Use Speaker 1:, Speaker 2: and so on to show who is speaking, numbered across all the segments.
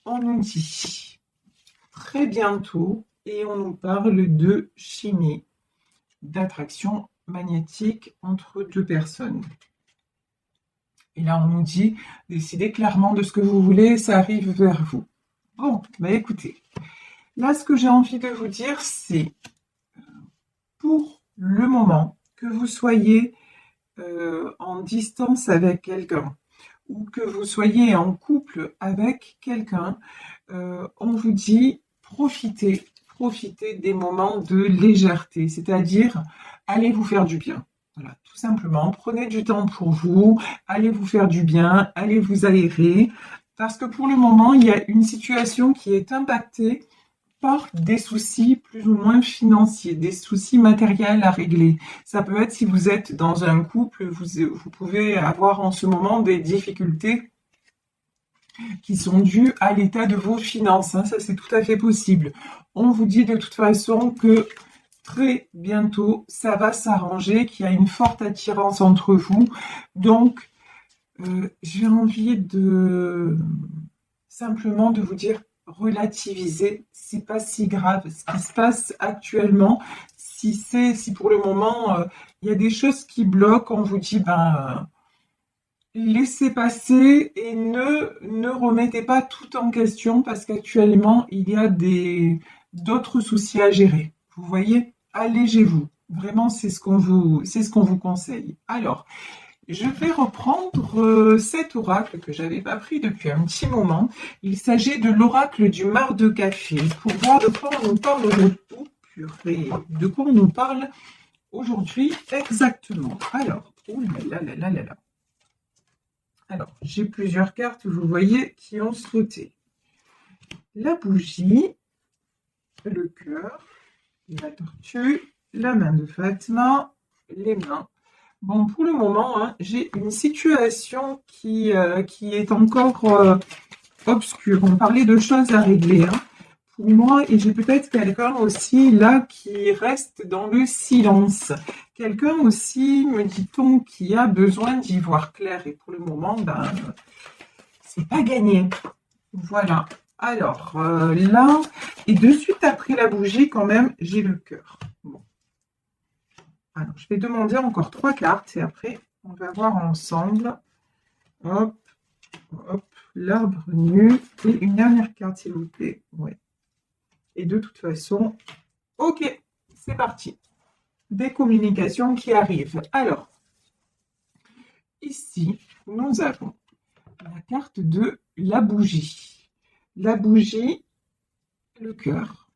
Speaker 1: on nous dit très bientôt et on nous parle de chimie, d'attraction magnétique entre deux personnes. Et là, on nous dit, décidez clairement de ce que vous voulez, ça arrive vers vous. Bon, bah écoutez, là, ce que j'ai envie de vous dire, c'est pour le moment, que vous soyez en distance avec quelqu'un ou que vous soyez en couple avec quelqu'un, on vous dit profitez des moments de légèreté, c'est-à-dire allez vous faire du bien. Voilà, tout simplement, prenez du temps pour vous, allez vous faire du bien, allez vous aérer, parce que pour le moment, il y a une situation qui est impactée par des soucis plus ou moins financiers, des soucis matériels à régler. Ça peut être si vous êtes dans un couple, vous pouvez avoir en ce moment des difficultés qui sont dues à l'état de vos finances. Ça, c'est tout à fait possible. On vous dit de toute façon que très bientôt, ça va s'arranger, qu'il y a une forte attirance entre vous. Donc, j'ai envie de simplement de vous dire relativiser, c'est pas si grave ce qui se passe actuellement. Si pour le moment il y a des choses qui bloquent, on vous dit laissez passer et ne remettez pas tout en question parce qu'actuellement il y a d'autres soucis à gérer. Vous voyez, allégez-vous. Vraiment, c'est ce qu'on vous conseille. Alors, je vais reprendre cet oracle que j'avais pas pris depuis un petit moment. Il s'agit de l'oracle du mar de café pour voir de quoi on nous parle aujourd'hui. Purée, de quoi on nous parle aujourd'hui exactement. Alors, oh là là là là là là. Alors, j'ai plusieurs cartes, vous voyez, qui ont sauté. La bougie, le cœur, la tortue, la main de Fatma, les mains. Bon, pour le moment, hein, j'ai une situation qui est encore obscure. On parlait de choses à régler hein, pour moi et j'ai peut-être quelqu'un aussi là qui reste dans le silence. Quelqu'un aussi, me dit-on, qui a besoin d'y voir clair et pour le moment, c'est pas gagné. Voilà. Alors là, et de suite après la bougie, quand même, j'ai le cœur. Bon. Alors, je vais demander encore 3 cartes et après, on va voir ensemble. Hop, hop, l'arbre nu. Et une dernière carte, s'il vous plaît. Ouais. Et de toute façon, ok, c'est parti. Des communications qui arrivent. Alors, ici, nous avons la carte de la bougie. La bougie, le cœur,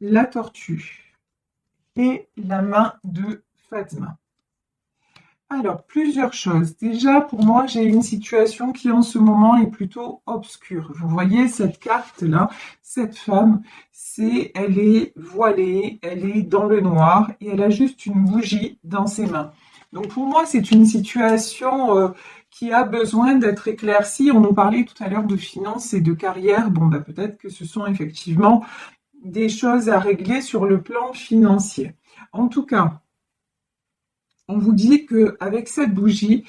Speaker 1: la tortue et la main de Fatma. Alors, plusieurs choses. Déjà, pour moi, j'ai une situation qui en ce moment est plutôt obscure. Vous voyez cette carte-là, cette femme, elle est voilée, elle est dans le noir et elle a juste une bougie dans ses mains. Donc pour moi, c'est une situation qui a besoin d'être éclaircie. On nous parlait tout à l'heure de finances et de carrière. Bon, peut-être que ce sont effectivement des choses à régler sur le plan financier. En tout cas, on vous dit qu'avec cette bougie,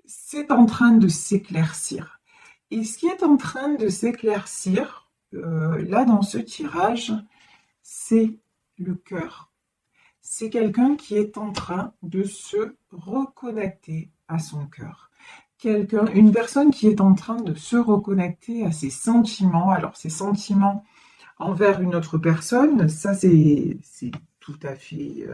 Speaker 1: c'est en train de s'éclaircir. Et ce qui est en train de s'éclaircir, là dans ce tirage, c'est le cœur. C'est quelqu'un qui est en train de se reconnecter à son cœur. Une personne qui est en train de se reconnecter à ses sentiments. Alors, ses sentiments envers une autre personne, ça c'est tout à fait...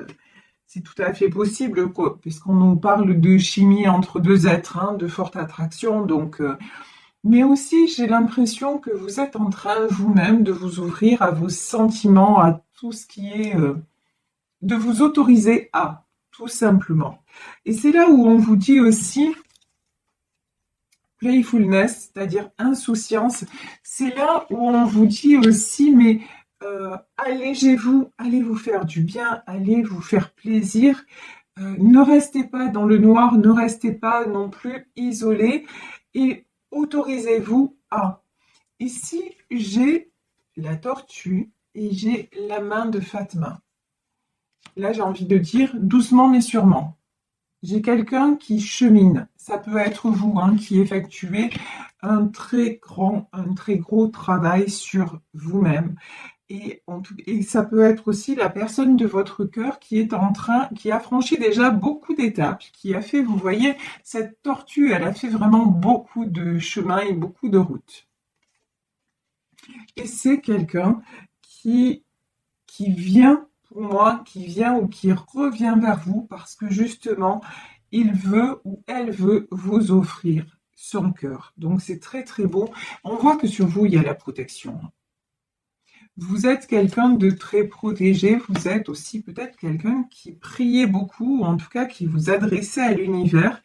Speaker 1: c'est tout à fait possible, quoi, puisqu'on nous parle de chimie entre deux êtres, hein, de forte attraction. Donc, mais aussi, j'ai l'impression que vous êtes en train vous-même de vous ouvrir à vos sentiments, à tout ce qui est, de vous autoriser à, tout simplement. Et c'est là où on vous dit aussi playfulness, c'est-à-dire insouciance. C'est là où on vous dit aussi, mais allégez-vous, allez vous faire du bien, allez vous faire plaisir. Ne restez pas dans le noir, ne restez pas non plus isolé et autorisez-vous à. Ici, j'ai la tortue et j'ai la main de Fatma. Là, j'ai envie de dire doucement mais sûrement. J'ai quelqu'un qui chemine. Ça peut être vous, hein, qui effectuez un très gros travail sur vous-même. Et ça peut être aussi la personne de votre cœur qui a franchi déjà beaucoup d'étapes, qui a fait, vous voyez, cette tortue, elle a fait vraiment beaucoup de chemin et beaucoup de routes. Et c'est quelqu'un qui, qui vient, pour moi, qui vient ou qui revient vers vous parce que justement, il veut ou elle veut vous offrir son cœur. Donc c'est très très beau. On voit que sur vous, il y a la protection. Vous êtes quelqu'un de très protégé, vous êtes aussi peut-être quelqu'un qui priait beaucoup, ou en tout cas qui vous adressait à l'univers.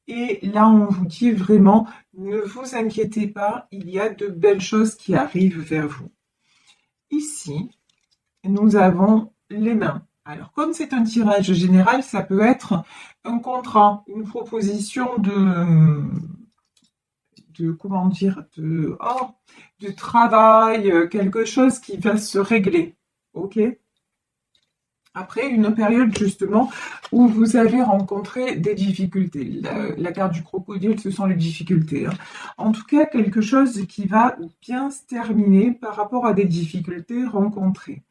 Speaker 1: Et là, on vous dit vraiment, ne vous inquiétez pas, il y a de belles choses qui arrivent vers vous. Ici, nous avons les mains. Alors, comme c'est un tirage général, ça peut être un contrat, une proposition comment dire, de travail, quelque chose qui va se régler. Ok? Après une période justement où vous avez rencontré des difficultés. La carte du crocodile, ce sont les difficultés, hein. En tout cas, quelque chose qui va bien se terminer par rapport à des difficultés rencontrées.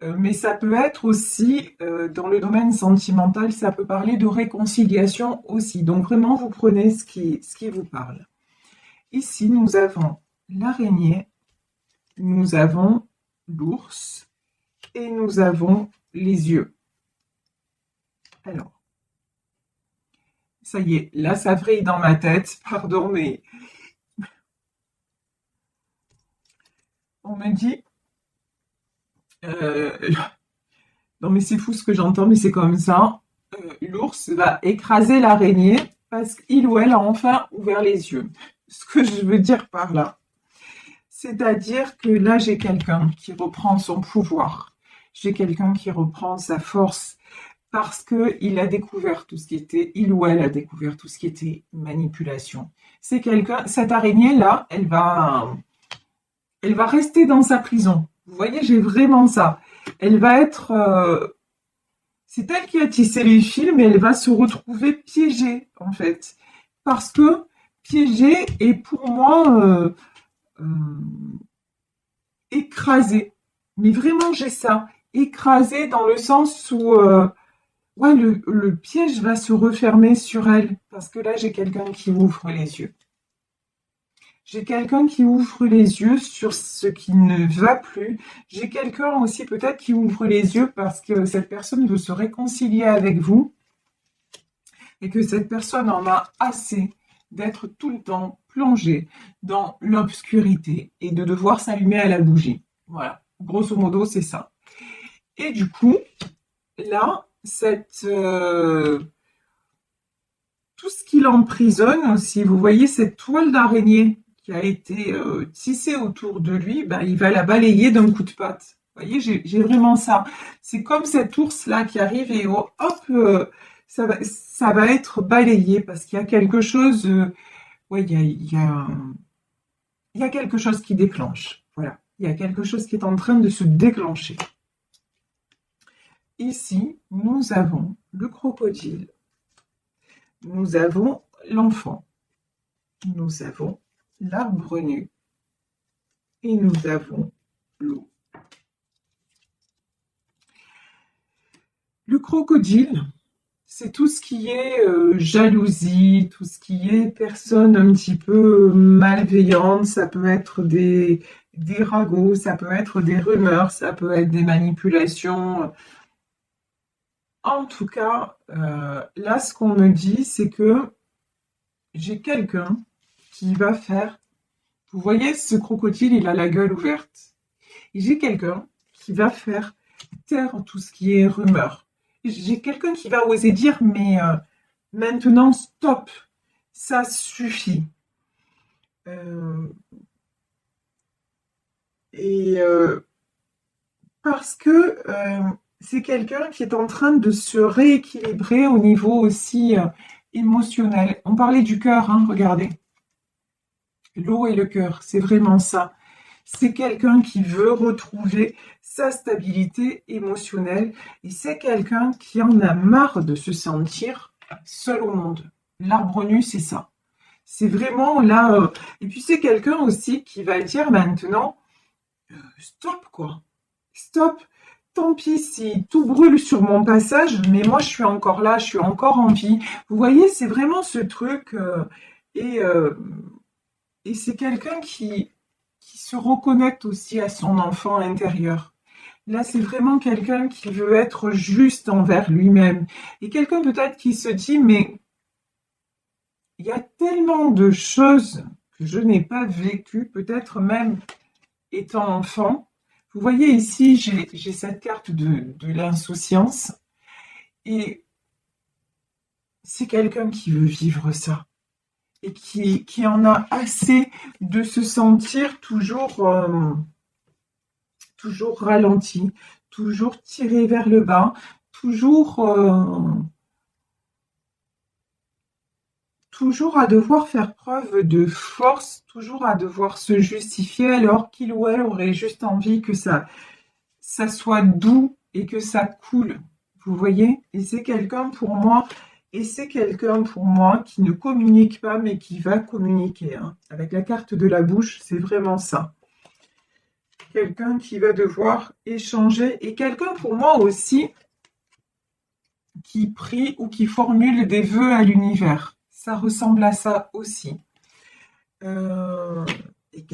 Speaker 1: Mais ça peut être aussi, dans le domaine sentimental, ça peut parler de réconciliation aussi. Donc vraiment, vous prenez ce qui vous parle. Ici, nous avons l'araignée, nous avons l'ours et nous avons les yeux. Alors, ça y est, là ça vrille dans ma tête, pardon, mais on me dit, euh, non mais c'est fou ce que j'entends, mais c'est comme ça, l'ours va écraser l'araignée parce qu'il ou elle a enfin ouvert les yeux. Ce que je veux dire par là, c'est-à-dire que là j'ai quelqu'un qui reprend son pouvoir, j'ai quelqu'un qui reprend sa force, parce que il ou elle a découvert tout ce qui était manipulation. C'est quelqu'un, cette araignée-là, elle va rester dans sa prison. Vous voyez, j'ai vraiment ça. Elle va être, c'est elle qui a tissé les fils, mais elle va se retrouver piégée, en fait. Parce que piégée est pour moi euh, écrasée. Mais vraiment, j'ai ça. Écrasée dans le sens où ouais, le piège va se refermer sur elle, parce que là, j'ai quelqu'un qui ouvre les yeux. J'ai quelqu'un qui ouvre les yeux sur ce qui ne va plus. J'ai quelqu'un aussi peut-être qui ouvre les yeux parce que cette personne veut se réconcilier avec vous et que cette personne en a assez d'être tout le temps plongée dans l'obscurité et de devoir s'allumer à la bougie. Voilà, grosso modo, c'est ça. Et du coup, là, tout ce qui l'emprisonne aussi, vous voyez cette toile d'araignée qui a été tissée autour de lui, ben, il va la balayer d'un coup de patte. Vous voyez, j'ai vraiment ça. C'est comme cet ours-là qui arrive et hop, ça va être balayé parce qu'il y a quelque chose, ouais, il y a quelque chose qui déclenche. Voilà, il y a quelque chose qui est en train de se déclencher. Ici, nous avons le crocodile, nous avons l'enfant, nous avons l'arbre nu et nous avons l'eau. Le crocodile, c'est tout ce qui est jalousie, tout ce qui est personne un petit peu malveillante, ça peut être des ragots, ça peut être des rumeurs, ça peut être des manipulations. En tout cas, là, ce qu'on me dit, c'est que j'ai quelqu'un qui va faire. Vous voyez, ce crocodile, il a la gueule ouverte. Et j'ai quelqu'un qui va faire taire tout ce qui est rumeur. J'ai quelqu'un qui va oser dire, mais maintenant, stop, ça suffit. Et parce que c'est quelqu'un qui est en train de se rééquilibrer au niveau aussi émotionnel. On parlait du cœur, hein, regardez. L'eau et le cœur, c'est vraiment ça. C'est quelqu'un qui veut retrouver sa stabilité émotionnelle et c'est quelqu'un qui en a marre de se sentir seul au monde. L'arbre nu, c'est ça. C'est vraiment là. Et puis c'est quelqu'un aussi qui va dire maintenant, stop quoi. Stop. Tant pis si tout brûle sur mon passage, mais moi je suis encore là, je suis encore en vie. Vous voyez, c'est vraiment ce truc. Et, euh, et c'est quelqu'un qui se reconnecte aussi à son enfant intérieur. Là, c'est vraiment quelqu'un qui veut être juste envers lui-même. Et quelqu'un peut-être qui se dit, mais il y a tellement de choses que je n'ai pas vécues, peut-être même étant enfant. Vous voyez ici, j'ai cette carte de l'insouciance. Et c'est quelqu'un qui veut vivre ça. Et qui en a assez de se sentir toujours ralenti, toujours tiré vers le bas, toujours à devoir faire preuve de force, toujours à devoir se justifier alors qu'il ou elle aurait juste envie que ça soit doux et que ça coule. Vous voyez? Et c'est quelqu'un pour moi, qui ne communique pas mais qui va communiquer, hein. Avec la carte de la bouche, c'est vraiment ça. Quelqu'un qui va devoir échanger et quelqu'un pour moi aussi qui prie ou qui formule des vœux à l'univers. Ça ressemble à ça aussi. Euh, et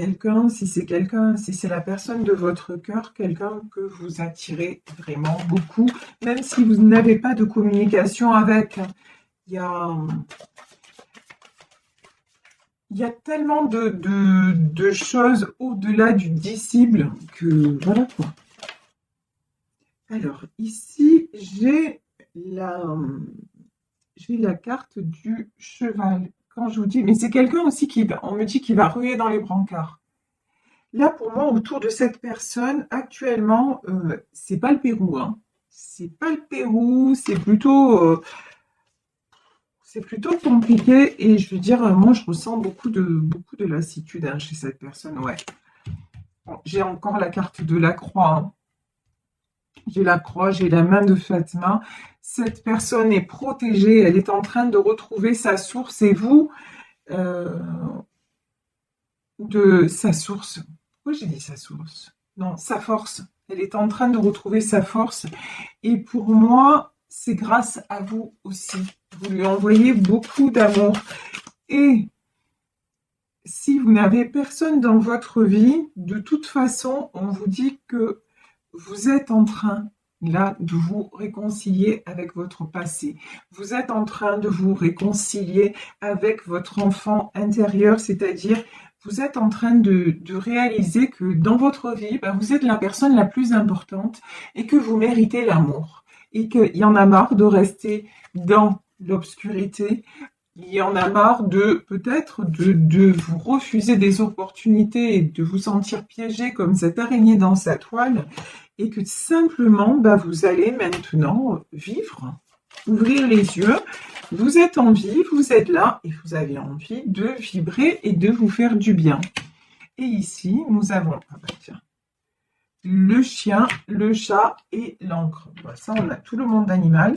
Speaker 1: si c'est la personne de votre cœur, quelqu'un que vous attirez vraiment beaucoup, même si vous n'avez pas de communication avec. Il y a tellement de choses au-delà du dissible que voilà quoi. Alors ici, j'ai la carte du cheval. Quand je vous dis, mais c'est quelqu'un aussi on me dit qu'il va ruer dans les brancards. Là, pour moi, autour de cette personne, actuellement, c'est pas le Pérou, hein. C'est pas le Pérou, c'est plutôt compliqué. Et je veux dire, moi, je ressens beaucoup de lassitude, hein, chez cette personne, ouais. Bon, j'ai encore la carte de la croix, hein. J'ai la croix, j'ai la main de Fatma. Cette personne est protégée, elle est en train de retrouver sa source et vous, euh, de sa source. Pourquoi j'ai dit sa source? Non, sa force. Elle est en train de retrouver sa force. Et pour moi, c'est grâce à vous aussi. Vous lui envoyez beaucoup d'amour. Et si vous n'avez personne dans votre vie, de toute façon, on vous dit que vous êtes en train, là, de vous réconcilier avec votre passé. Vous êtes en train de vous réconcilier avec votre enfant intérieur, c'est-à-dire vous êtes en train de réaliser que dans votre vie, vous êtes la personne la plus importante et que vous méritez l'amour. Et qu'il y en a marre de rester dans l'obscurité. Il y en a marre peut-être de vous refuser des opportunités et de vous sentir piégé comme cette araignée dans sa toile et que simplement vous allez maintenant vivre, ouvrir les yeux, vous êtes en vie, vous êtes là et vous avez envie de vibrer et de vous faire du bien. Et ici, nous avons tiens, le chien, le chat et l'encre. Ça, on a tout le monde animal.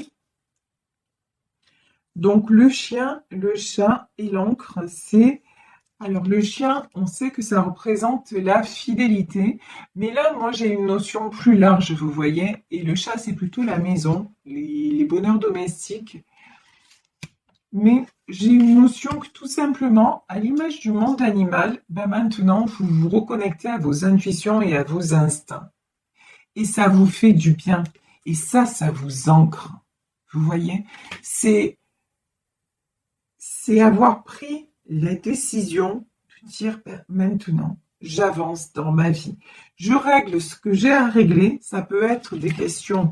Speaker 1: Donc le chien, le chat et l'encre, alors le chien, on sait que ça représente la fidélité, mais là, moi j'ai une notion plus large, vous voyez, et le chat c'est plutôt la maison, les bonheurs domestiques. Mais j'ai une notion que tout simplement, à l'image du monde animal, maintenant vous vous reconnectez à vos intuitions et à vos instincts. Et ça vous fait du bien. Et ça vous ancre. Vous voyez, c'est avoir pris la décision de dire maintenant, j'avance dans ma vie. Je règle ce que j'ai à régler. Ça peut être des questions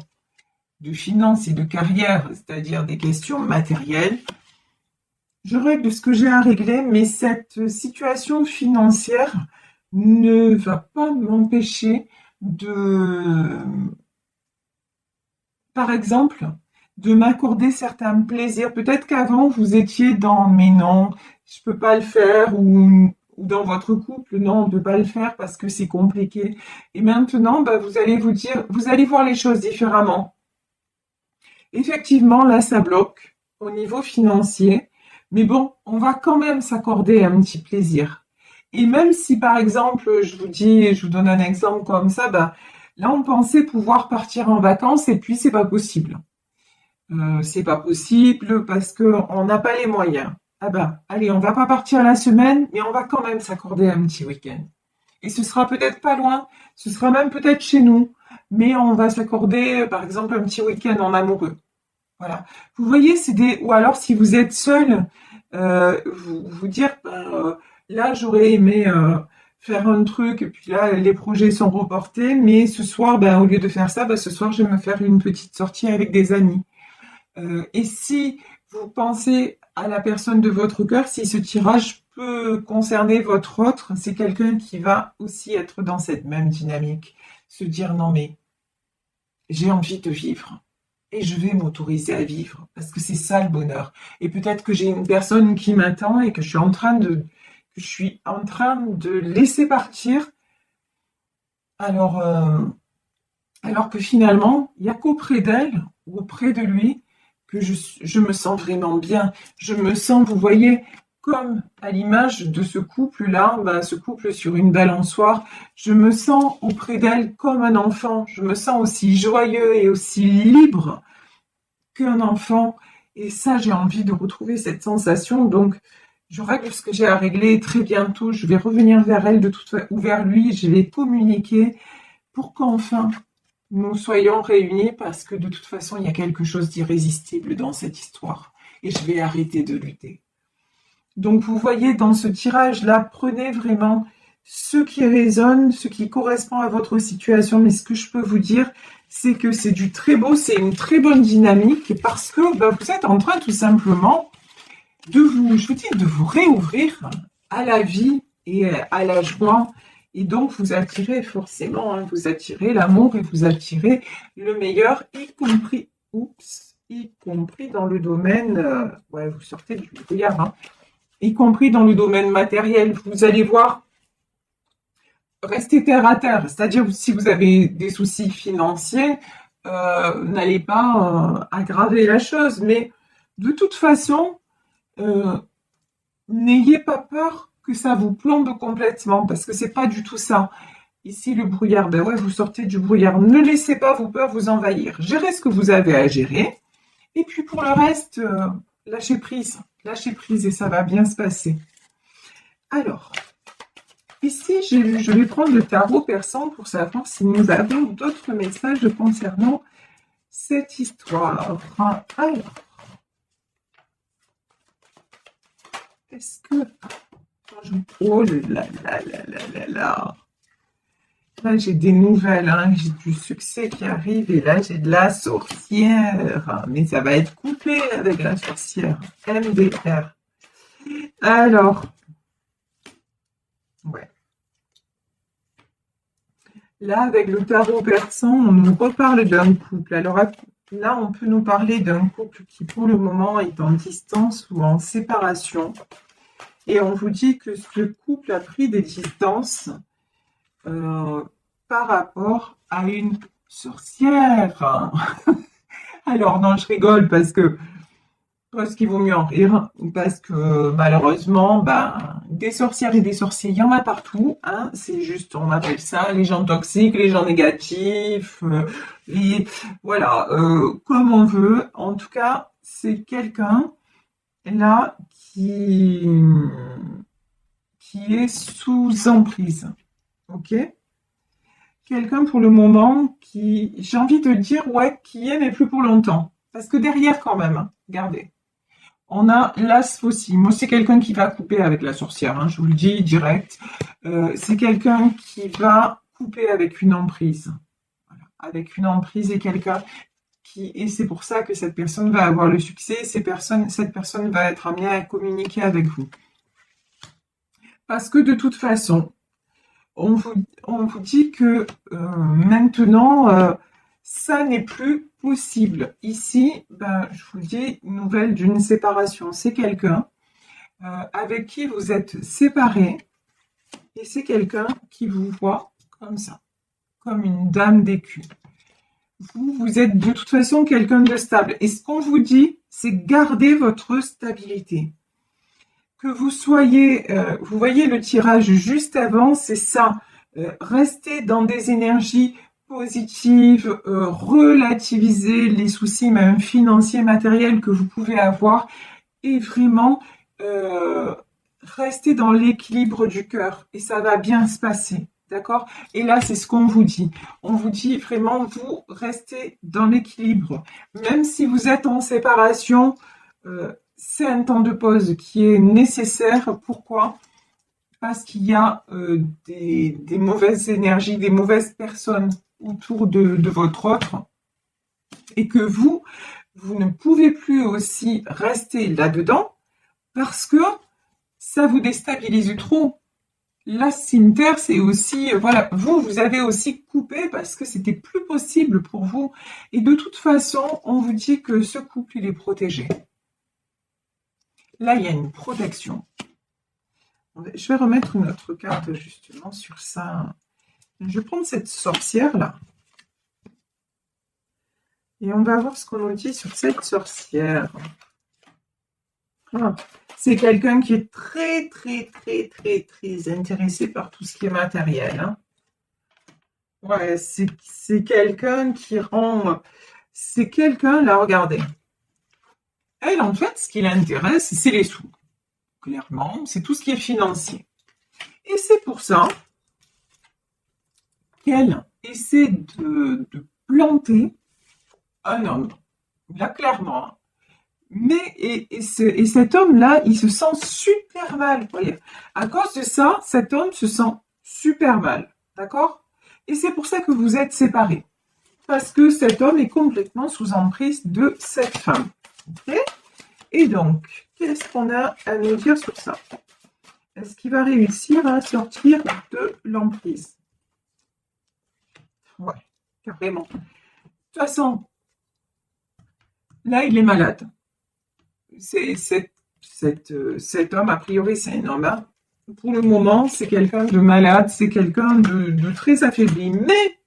Speaker 1: de finances et de carrière, c'est-à-dire des questions matérielles. Je règle ce que j'ai à régler, mais cette situation financière ne va pas m'empêcher par exemple, de m'accorder certains plaisirs. Peut-être qu'avant, vous étiez dans mais non, je peux pas le faire, ou dans votre couple, non, on ne peut pas le faire parce que c'est compliqué. Et maintenant, vous allez vous allez voir les choses différemment. Effectivement, là, ça bloque. au niveau financier, mais bon, on va quand même s'accorder un petit plaisir. Et même si par exemple, je vous donne un exemple comme ça, bah, là on pensait pouvoir partir en vacances et puis c'est pas possible. C'est pas possible parce que on n'a pas les moyens. Ah ben, allez, on va pas partir la semaine, mais on va quand même s'accorder un petit week-end. Et ce sera peut-être pas loin, ce sera même peut-être chez nous, mais on va s'accorder, par exemple, un petit week-end en amoureux. Voilà. Vous voyez, c'est des, ou alors si vous êtes seul, vous dire, ben, là j'aurais aimé faire un truc, et puis là les projets sont reportés, mais ce soir, ben, au lieu de faire ça, ben, ce soir je vais me faire une petite sortie avec des amis. Et si vous pensez à la personne de votre cœur, si ce tirage peut concerner votre autre, c'est quelqu'un qui va aussi être dans cette même dynamique. Se dire non mais j'ai envie de vivre et je vais m'autoriser à vivre parce que c'est ça le bonheur. Et peut-être que j'ai une personne qui m'attend et que je suis en train de laisser partir alors, alors que finalement, il n'y a qu'auprès d'elle ou auprès de lui que je me sens vraiment bien. Je me sens, vous voyez, comme à l'image de ce couple-là, bah, ce couple sur une balançoire, je me sens auprès d'elle comme un enfant. Je me sens aussi joyeux et aussi libre qu'un enfant. Et ça, j'ai envie de retrouver cette sensation. Donc, je règle ce que j'ai à régler très bientôt. Je vais revenir vers elle de toute façon, ou vers lui. Je vais communiquer pour qu'enfin nous soyons réunis parce que de toute façon, il y a quelque chose d'irrésistible dans cette histoire. Et je vais arrêter de lutter. Donc, vous voyez, dans ce tirage-là, prenez vraiment ce qui résonne, ce qui correspond à votre situation. Mais ce que je peux vous dire, c'est que c'est du très beau, c'est une très bonne dynamique parce que bah, vous êtes en train tout simplement de vous, je vous dis, de vous réouvrir à la vie et à la joie. Et donc, vous attirez forcément, hein, vous attirez l'amour et vous attirez le meilleur, y compris dans le domaine, ouais, vous sortez du brouillard, hein, y compris dans le domaine matériel. Vous allez voir, restez terre à terre. C'est-à-dire, si vous avez des soucis financiers, n'allez pas aggraver la chose. Mais de toute façon, euh, n'ayez pas peur que ça vous plombe complètement, parce que c'est pas du tout ça. Ici, le brouillard, ben ouais, vous sortez du brouillard. Ne laissez pas vos peurs vous envahir. Gérez ce que vous avez à gérer. Et puis pour le reste, lâchez prise. Lâchez prise et ça va bien se passer. Alors, ici, je vais prendre le tarot persan pour savoir si nous avons d'autres messages concernant cette histoire. Alors, est-ce que... Oh là là là là là là. Là, j'ai des nouvelles, hein. J'ai du succès qui arrive et là, j'ai de la sorcière. Mais ça va être coupé avec la sorcière. MDR. Alors, ouais. Là, avec le tarot persan, on nous reparle d'un couple. Alors là, on peut nous parler d'un couple qui, pour le moment, est en distance ou en séparation. Et on vous dit que ce couple a pris des distances par rapport à une sorcière. Alors non, je rigole parce qu'il vaut mieux en rire, parce que malheureusement, ben, des sorcières et des sorciers, il y en a partout. Hein, c'est juste, on appelle ça les gens toxiques, les gens négatifs, voilà, comme on veut. En tout cas, c'est quelqu'un là qui est sous emprise. Ok? Quelqu'un pour le moment qui, j'ai envie de dire, ouais, qui est, mais plus pour longtemps. Parce que derrière, quand même, hein, regardez, on a l'as aussi. Moi, c'est quelqu'un qui va couper avec la sorcière, hein, je vous le dis direct. C'est quelqu'un qui va couper avec une emprise. Voilà. Avec une emprise et quelqu'un qui, et c'est pour ça que cette personne va avoir le succès, cette personne va être amenée à communiquer avec vous. Parce que de toute façon, on vous dit que maintenant, ça n'est plus possible. Ici, ben, je vous dis, nouvelle d'une séparation. C'est quelqu'un avec qui vous êtes séparés et c'est quelqu'un qui vous voit comme ça, comme une dame d'écu. vous êtes de toute façon quelqu'un de stable. Et ce qu'on vous dit, c'est garder votre stabilité. Que vous soyez, vous voyez le tirage juste avant, c'est ça. Restez dans des énergies positives, relativiser les soucis même financiers, matériels que vous pouvez avoir et vraiment rester dans l'équilibre du cœur et ça va bien se passer. D'accord? Et là, c'est ce qu'on vous dit. On vous dit vraiment, vous restez dans l'équilibre. Même si vous êtes en séparation, c'est un temps de pause qui est nécessaire. Pourquoi? Parce qu'il y a des mauvaises énergies, des mauvaises personnes autour de votre autre et que vous ne pouvez plus aussi rester là-dedans parce que ça vous déstabilise trop. La cimetière, c'est aussi, voilà, vous avez aussi coupé parce que c'était plus possible pour vous. Et de toute façon, on vous dit que ce couple, il est protégé. Là, il y a une protection. Je vais remettre une autre carte justement sur ça. Je vais prendre cette sorcière-là. Et on va voir ce qu'on nous dit sur cette sorcière. Ah, c'est quelqu'un qui est très, très, très, très, très intéressé par tout ce qui est matériel. Hein. Ouais, c'est quelqu'un qui rend... C'est quelqu'un, là, regardez. Elle, en fait, ce qui l'intéresse, c'est les sous. Clairement, c'est tout ce qui est financier. Et c'est pour ça qu'elle essaie de planter un homme. Là, clairement. Mais, et cet homme-là, il se sent super mal. Vous voyez. À cause de ça, cet homme se sent super mal. D'accord? Et c'est pour ça que vous êtes séparés. Parce que cet homme est complètement sous emprise de cette femme. Okay? Et donc, qu'est-ce qu'on a à nous dire sur ça? Est-ce qu'il va réussir à sortir de l'emprise? Ouais, carrément. De toute façon, là, il est malade. Cet homme, a priori, c'est un homme. Hein. Pour le moment, c'est quelqu'un de malade, c'est quelqu'un de très affaibli. Mais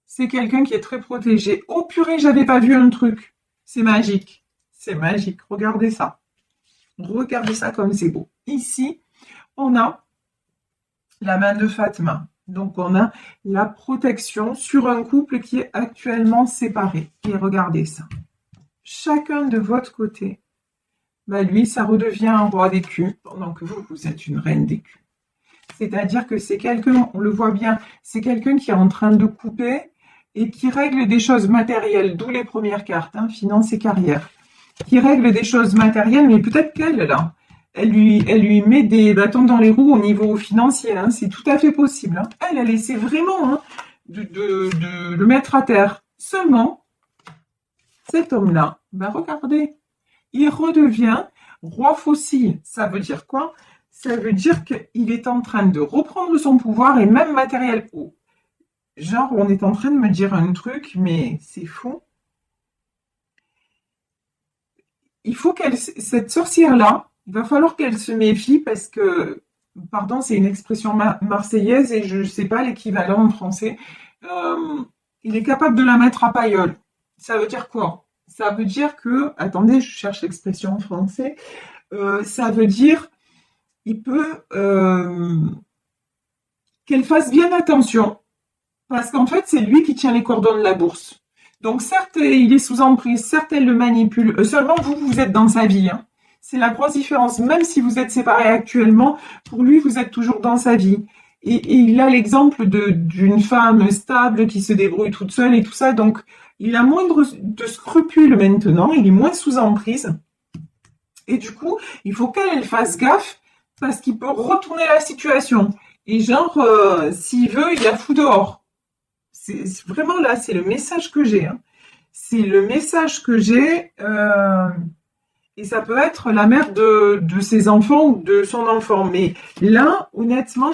Speaker 1: c'est quelqu'un qui est très protégé. Oh purée, j'avais pas vu un truc. C'est magique. C'est magique. Regardez ça. Regardez ça comme c'est beau. Ici, on a la main de Fatma. Donc, on a la protection sur un couple qui est actuellement séparé. Et regardez ça. Chacun de votre côté, bah lui, ça redevient un roi des culs, pendant que vous êtes une reine des culs. C'est-à-dire que c'est quelqu'un, on le voit bien, c'est quelqu'un qui est en train de couper et qui règle des choses matérielles, d'où les premières cartes, hein, finances et carrière, qui règle des choses matérielles, mais peut-être qu'elle, là, elle lui met des bâtons dans les roues au niveau financier, hein, c'est tout à fait possible. Hein. Elle essaie vraiment hein, de le mettre à terre. Seulement, cet homme-là, ben regardez, il redevient roi fossile. Ça veut dire quoi? Ça veut dire qu'il est en train de reprendre son pouvoir et même matériel. Oh. Genre, on est en train de me dire un truc, mais c'est fou. Il faut cette sorcière-là, il va falloir qu'elle se méfie parce que, pardon, c'est une expression marseillaise et je ne sais pas l'équivalent en français. Il est capable de la mettre à pailleul. Ça veut dire quoi? Ça veut dire que, attendez, je cherche l'expression en français. Ça veut dire, il peut qu'elle fasse bien attention, parce qu'en fait, c'est lui qui tient les cordons de la bourse. Donc, certes, il est sous emprise, certes, elle le manipule. Seulement, vous êtes dans sa vie. Hein. C'est la grosse différence. Même si vous êtes séparés actuellement, pour lui, vous êtes toujours dans sa vie. Et il a l'exemple d'une femme stable qui se débrouille toute seule et tout ça. Donc, il a moins de scrupules maintenant. Il est moins sous emprise. Et du coup, il faut qu'elle fasse gaffe parce qu'il peut retourner la situation. Et genre, s'il veut, il la fout dehors. C'est vraiment là, c'est le message que j'ai. Hein. C'est le message que j'ai. Et ça peut être la mère de ses enfants ou de son enfant. Mais là, honnêtement,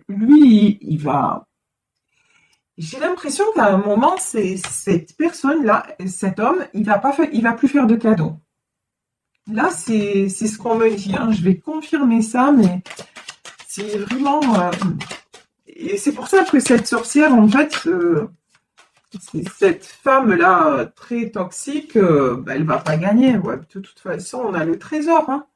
Speaker 1: lui, il va... J'ai l'impression qu'à un moment, cette personne-là, cet homme, il va plus faire de cadeaux. Là, c'est ce qu'on me dit. Hein. Je vais confirmer ça, mais c'est vraiment... Et c'est pour ça que cette sorcière, en fait, cette femme-là, très toxique, bah, elle va pas gagner. Ouais. De toute façon, on a le trésor, hein.